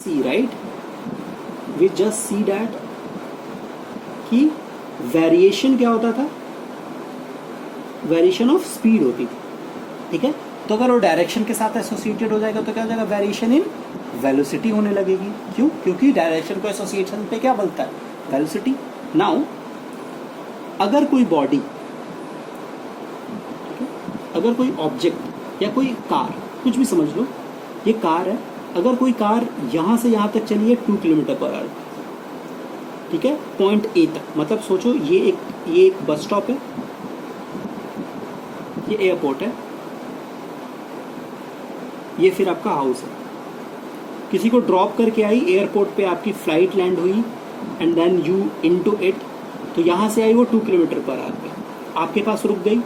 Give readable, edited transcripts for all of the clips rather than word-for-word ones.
C right, we just see that कि variation क्या होता था, वेरिएशन ऑफ स्पीड होती थी, ठीक है। तो अगर वो डायरेक्शन के साथ एसोसिएटेड हो जाएगा तो क्या हो जाएगा, वेरिएशन इन वेलोसिटी होने लगेगी। क्यों? क्योंकि डायरेक्शन को एसोसिएशन पे क्या बनता है, वेलोसिटी। नाउ अगर कोई बॉडी, अगर कोई ऑब्जेक्ट या कोई कार, कुछ भी समझ लो, ये कार है, अगर कोई कार यहाँ से यहाँ तक चली है 2 किलोमीटर पर आवर, ठीक है, पॉइंट ए तक, मतलब सोचो ये एक बस स्टॉप है, ये एयरपोर्ट है, ये फिर आपका हाउस है। किसी को ड्रॉप करके आई एयरपोर्ट पे, आपकी फ्लाइट लैंड हुई and then you into it, तो यहाँ से आई वो 2 किलोमीटर पर आवर पे, आपके पास रुक गई,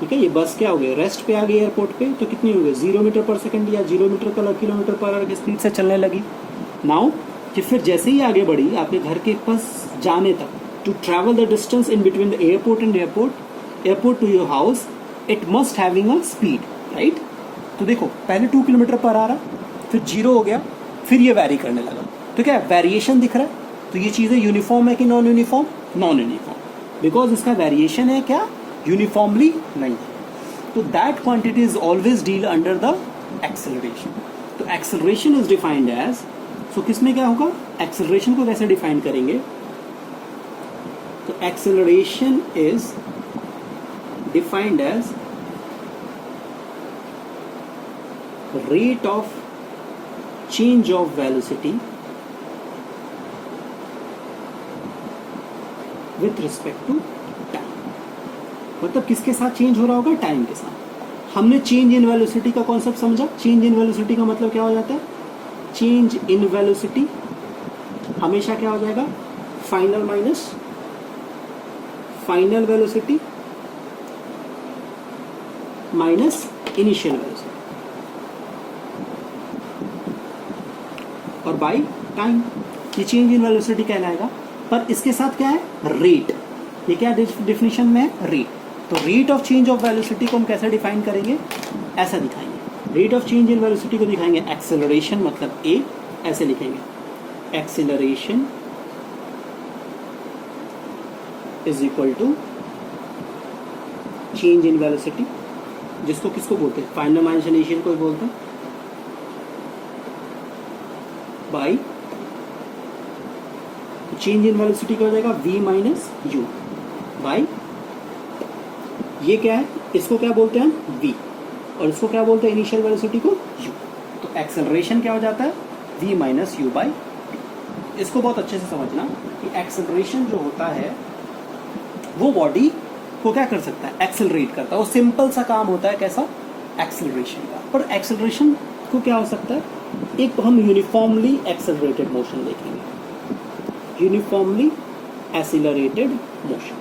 ठीक है। ये बस क्या हो गई, रेस्ट पे आ गई एयरपोर्ट पे, तो कितनी हो गई, 0 मीटर पर सेकंड या 0 किलोमीटर पर आवर की स्पीड से चलने लगी। नाउ कि फिर जैसे ही आगे बढ़ी आपके घर के पास जाने तक, to travel the distance in between the airport and airport to your house, it must having a speed, right. तो देखो पहले 2 किलोमीटर पर आ रहा, फिर 0 हो गया, फिर ये वैरी करने लगा, तो क्या वेरिएशन दिख रहा है। तो ये चीज़ें यूनिफॉर्म है कि non uniform, non uniform, because इसका वेरिएशन है क्या, यूनिफॉर्मली नहीं है। तो that quantity is always deal under the acceleration. तो acceleration is defined as, so किसमें क्या होगा, एक्सेलरेशन को कैसे डिफाइन करेंगे, तो acceleration is defined as rate of change of velocity with respect to time। मतलब किसके साथ चेंज हो रहा होगा, टाइम के साथ। हमने चेंज इन वेलोसिटी का कॉन्सेप्ट समझा। चेंज इन वेलोसिटी का मतलब क्या हो जाता है, चेंज इन वेलोसिटी हमेशा क्या हो जाएगा, final minus final velocity minus initial velocity, और बाई टाइम। ये चेंज इन वेलोसिटी कहलाएगा। पर इसके साथ क्या है, रेट। ये क्या डिफिनेशन में है, रेट। तो rate of change of velocity को हम कैसे डिफाइन करेंगे, ऐसा दिखाएंगे। Rate of change in velocity को दिखाएंगे एक्सेलरेशन, मतलब ए, ऐसे लिखेंगे, acceleration is equal to change in velocity, जिसको किसको बोलते हैं, फाइनल माइनस इनिशियल को बोलते हैं, बाई चेंज इन वेलोसिटी क्या हो जाएगा, v माइनस यू बाई, ये क्या है, इसको क्या बोलते हैं हम, v, और इसको क्या बोलते हैं, इनिशियल वेलोसिटी को u। तो एक्सेलरेशन क्या हो जाता है, v माइनस यू बाई। इसको बहुत अच्छे से समझना कि एक्सेलरेशन जो होता है वो बॉडी को क्या कर सकता है, एक्सेलरेट करता है। वो सिंपल सा काम होता है, कैसा, एक्सेलरेशन का। पर एक्सेलरेशन को क्या हो सकता है, एक हम यूनिफॉर्मली एक्सेलरेटेड मोशन देखेंगे, uniformly accelerated motion.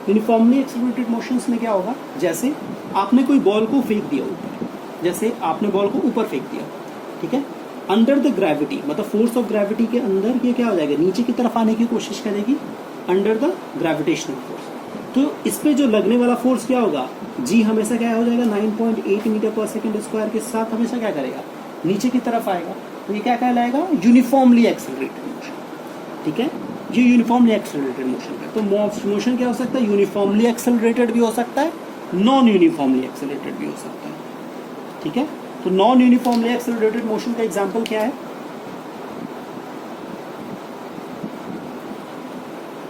Uniformly accelerated motions में क्या होगा, जैसे आपने कोई बॉल को फेंक दिया ऊपर, जैसे आपने बॉल को ऊपर फेंक दिया, ठीक है, अंडर द ग्रेविटी, मतलब फोर्स ऑफ ग्रेविटी के अंदर ये क्या हो जाएगा, नीचे की तरफ आने की कोशिश करेगी, अंडर द ग्रेविटेशनल फोर्स। तो इस पे जो लगने वाला फोर्स क्या होगा, जी हमेशा क्या हो जाएगा, 9.8 मीटर पर सेकंड स्क्वायर के साथ हमेशा क्या करेगा, नीचे की तरफ आएगा। तो ये क्या कहलाएगा, यूनिफॉर्मली एक्सेलरेटेड मोशन, ठीक है। ये यूनिफॉर्मली एक्सेलरेटेड मोशन है। तो मोशन क्या हो सकता है, यूनिफॉर्मली एक्सेलरेटेड भी हो सकता है, नॉन यूनिफॉर्मली एक्सेलरेटेड भी हो सकता है, ठीक है। तो नॉन यूनिफॉर्मली एक्सेलरेटेड मोशन का एग्जाम्पल क्या है,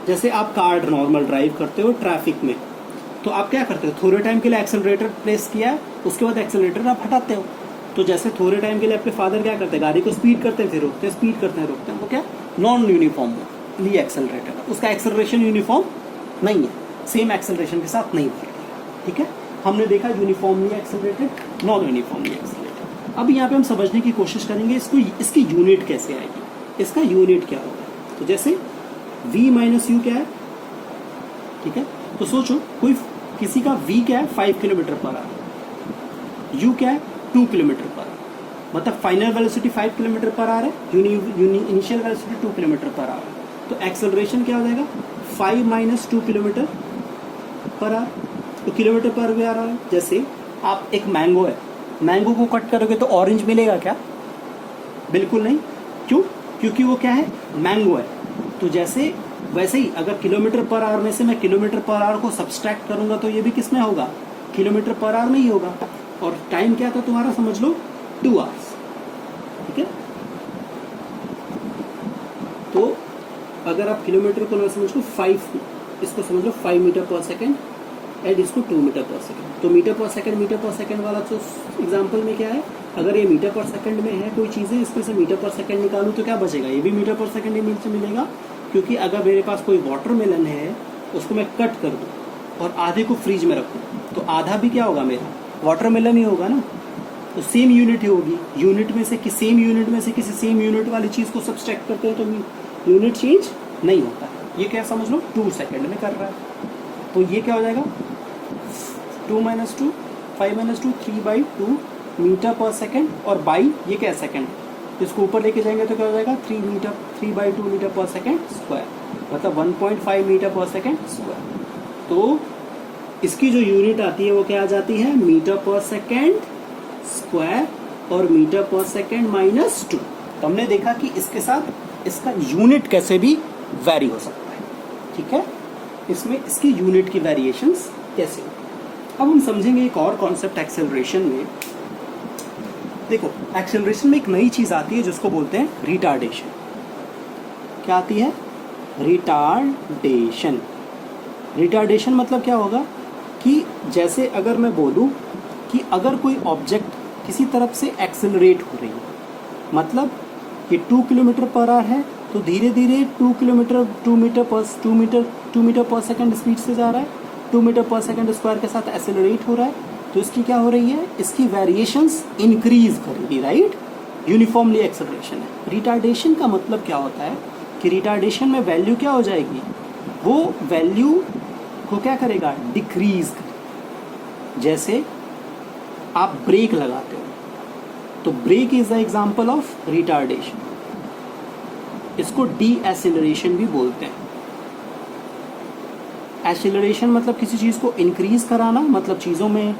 जैसे आप कार नॉर्मल ड्राइव करते हो ट्रैफिक में, तो आप क्या करते हो, थोड़े टाइम के लिए एक्सेलरेटर प्रेस किया, उसके बाद एक्सेलरेटर आप हटाते हो। तो जैसे थोड़े टाइम के लिए आपके फादर क्या करते हैं, गाड़ी को स्पीड करते हैं फिर रोकते हैं, स्पीड करते हैं रोकते हैं, वो क्या, नॉन यूनिफॉर्मली एक्सेलरेटर है। उसका एक्सेलरेशन यूनिफॉर्म नहीं है, सेम एक्सेलरेशन के साथ नहीं बढ़ रही है, ठीक है। हमने देखा uniformly accelerated, non uniformly accelerated. अब यहाँ पे हम समझने की कोशिश करेंगे इसको, इसकी यूनिट कैसे आएगी, इसका यूनिट क्या होगा। तो जैसे v माइनस यू क्या है, ठीक है। तो सोचो कोई किसी का v क्या है, 5 किलोमीटर पर आवर, u क्या है, 2 किलोमीटर पर आवर, मतलब final velocity 5 kilometre per hour है, initial velocity 2 kilometre per hour. तो एक्सेलरेशन क्या हो जाएगा, 5 माइनस 2 किलोमीटर पर आवर। तो किलोमीटर पर भी आ रहा है। जैसे आप एक मैंगो है, मैंगो को कट करोगे तो ऑरेंज मिलेगा क्या? बिल्कुल नहीं। क्यों? क्योंकि वो क्या है? मैंगो है। तो जैसे वैसे ही अगर किलोमीटर पर आवर में से मैं किलोमीटर पर आवर को सब्सट्रैक्ट करूंगा तो ये भी किस में होगा? किलोमीटर पर आवर में ही होगा। और टाइम क्या था तुम्हारा? समझ लो 2 आवर्स। ठीक है, तो अगर आप किलोमीटर को ना समझ लो 5, इसको समझ लो 5 मीटर पर सेकेंड एंड इसको 2 मीटर पर सेकेंड। तो मीटर पर सेकेंड वाला तो एग्जाम्पल में क्या है? अगर ये मीटर पर सेकंड में है कोई चीज़ें, इसमें से मीटर पर सेकंड निकालूं तो क्या बचेगा? ये भी मीटर पर सेकंड ही मिलेगा। क्योंकि अगर मेरे पास कोई वाटरमेलन है, उसको मैं कट कर दूं और आधे को फ्रीज में रखूं तो आधा भी क्या होगा? मेरा वाटरमेलन ही होगा ना। तो सेम यूनिट ही होगी। यूनिट में से सेम यूनिट में से किसी सेम यूनिट वाली चीज़ को सब्सट्रैक्ट करते हैं तो यूनिट चेंज नहीं होता। ये क्या समझ लो 2 सेकेंड में कर रहा है। तो ये क्या हो जाएगा? 2 - 2 5 - 2 3/2 मीटर पर सेकेंड और बाई ये क्या है? सेकेंड। इसको ऊपर लेके जाएंगे तो क्या हो जाएगा? 3/2 मीटर पर सेकेंड स्क्वायर, मतलब 1.5 मीटर पर सेकेंड स्क्वायर। तो इसकी जो यूनिट आती है वो क्या आ जाती है? मीटर पर सेकेंड स्क्वायर और मीटर पर सेकेंड -2। तो हमने देखा कि इसके साथ इसका यूनिट कैसे भी वैरी हो सकता है। ठीक है, इसमें इसकी यूनिट की वेरिएशंस कैसे होती है। अब हम समझेंगे एक और कॉन्सेप्ट एक्सेलरेशन में। देखो, एक्सेलरेशन में एक नई चीज़ आती है जिसको बोलते हैं रिटार्डेशन। क्या आती है? रिटार्डेशन। रिटार्डेशन मतलब क्या होगा कि जैसे अगर मैं बोलूँ कि अगर कोई ऑब्जेक्ट किसी तरफ से एक्सेलरेट हो रही है, मतलब ये 2 किलोमीटर पर आवर है तो धीरे धीरे 2 मीटर पर सेकंड स्पीड से जा रहा है, 2 मीटर पर सेकंड स्क्वायर के साथ एक्सेलरेट हो रहा है। तो इसकी क्या हो रही है? इसकी वेरिएशंस इंक्रीज करेगी, राइट? यूनिफॉर्मली एक्सेलरेशन है। रिटार्डेशन का मतलब क्या होता है कि रिटार्डेशन में वैल्यू क्या हो जाएगी? वो वैल्यू को क्या करेगा? डिक्रीज करेगा। जैसे आप ब्रेक लगाते हो तो brake is the example of retardation. इसको डी एक्सेलरेशन भी बोलते हैं। एक्सेलरेशन मतलब किसी चीज़ को इंक्रीज कराना, मतलब चीज़ों में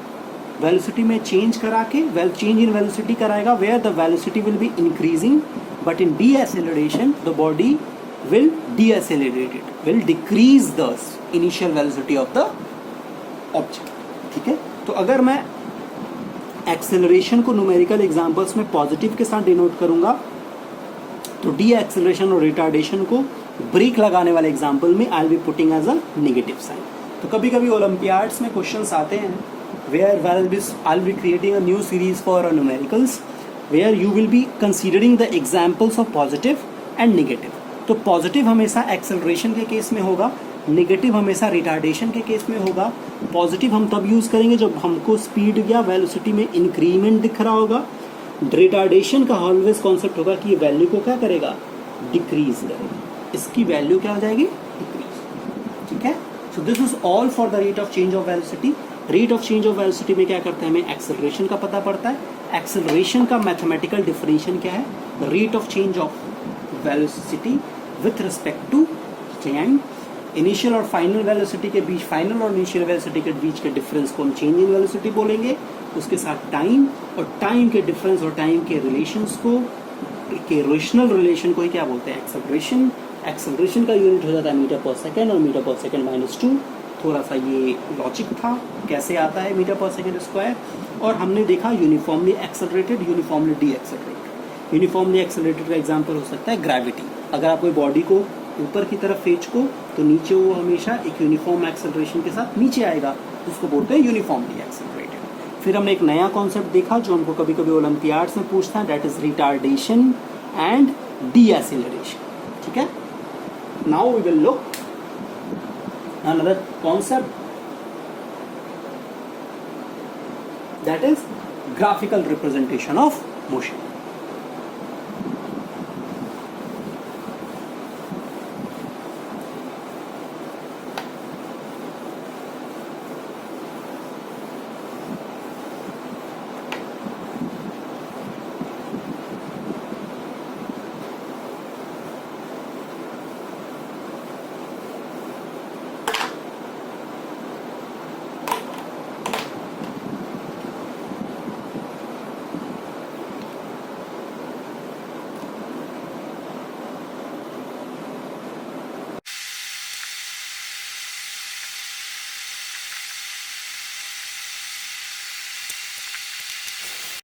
वेलोसिटी में चेंज करा के चेंज इन वेलोसिटी कराएगा, where the velocity will be increasing, but in de acceleration the body will de-accelerate it, will decrease the initial velocity of the object. ठीक है, तो अगर मैं एक्सेलरेशन को न्यूमेरिकल एग्जांपल्स में पॉजिटिव के साथ डिनोट करूंगा तो डी एक्सेलरेशन और रिटार्डेशन को ब्रेक लगाने वाले एग्जांपल में I will be putting as a negative sign. तो कभी कभी ओलंपियाड्स में क्वेश्चंस आते हैं where I will be creating a new series for numericals where you will be considering the examples of positive and negative. तो positive हमेशा acceleration के case में होगा, नेगेटिव हमेशा रिटार्डेशन के केस में होगा। पॉजिटिव हम तब यूज़ करेंगे जब हमको स्पीड या वेलोसिटी में इंक्रीमेंट दिख रहा होगा। रिटार्डेशन का ऑलवेज कॉन्सेप्ट होगा कि ये वैल्यू को क्या करेगा? डिक्रीज करेगा। इसकी वैल्यू क्या हो जाएगी? डिक्रीज। ठीक है, so this is all for the rate of change of velocity. Rate of change of velocity में क्या करता है? हमें एक्सेलरेशन का पता पड़ता है। एक्सेलरेशन का मैथमेटिकल डिफरेंशियल क्या है? Rate of change of velocity with respect to time. Initial और फाइनल वेलोसिटी के बीच, फाइनल और इनिशियल वेलोसिटी के बीच के डिफरेंस को हम चेंज इन वेलोसिटी बोलेंगे। उसके साथ टाइम और टाइम के डिफरेंस और टाइम के रिलेशंस को, के रेशनल रिलेशन को ही क्या बोलते हैं? एक्सेलरेशन। एक्सेलरेशन का यूनिट हो जाता है मीटर पर सेकेंड और मीटर पर सेकेंड -2। थोड़ा सा ये लॉजिक था कैसे आता है मीटर पर सेकेंड स्क्वायर। और हमने देखा uniformly accelerated, uniformly D accelerated. Uniformly accelerated का एग्जांपल हो सकता है ग्रेविटी। अगर आप कोई बॉडी को ऊपर की तरफ खींचो तो नीचे वो हमेशा एक यूनिफॉर्म एक्सेलरेशन के साथ नीचे आएगा, उसको बोलते हैं यूनिफॉर्मली एक्सेलरेटेड। फिर हमने एक नया कॉन्सेप्ट देखा जो हमको कभी कभी ओलंपियाड्स में पूछता है, that is retardation and de acceleration. ठीक है, now we will look another concept, that is graphical representation of motion.